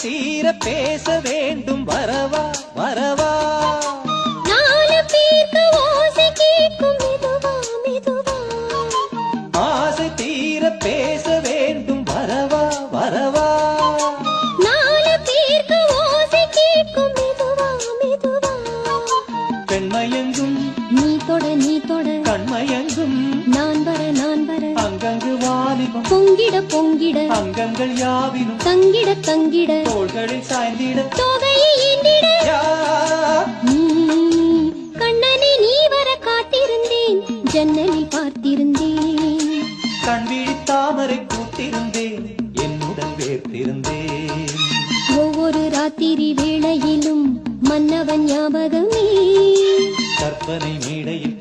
தீர பேச வேண்டும் வரவா வரவா நாலு பேருக்கு ஓசை கேட்கும் மெதுவா மெதுவா ஆசை தீர பேச வேண்டும் வரவா வரவா நாலு பேருக்கு ஓசை கேட்கும் மெதுவா மெதுவா பெண்மையெங்கும் நீ தொட கண்மையெங்கும் நான் வர அங்கங்கு வாலிபம் பொங்கிட பொங்கிட அங்கங்கள் யாவினும் தங்கிட தங்கிட தோள்களில் சாய்ந்திட தொகையை ஈண்டிட நீ கண்ணனை நீ வர காத்திருந்தேன் ஜன்னலில் பார்த்திருந்தேன் கண் விழித்தாமரை கூட்டிருந்தேன் என்னுடன் வேர்த்திருந்தேன் ஒவ்வொரு ராத்திரி வேளையிலும் மன்னவன் ஞாபகமே கற்பனை மேடையில்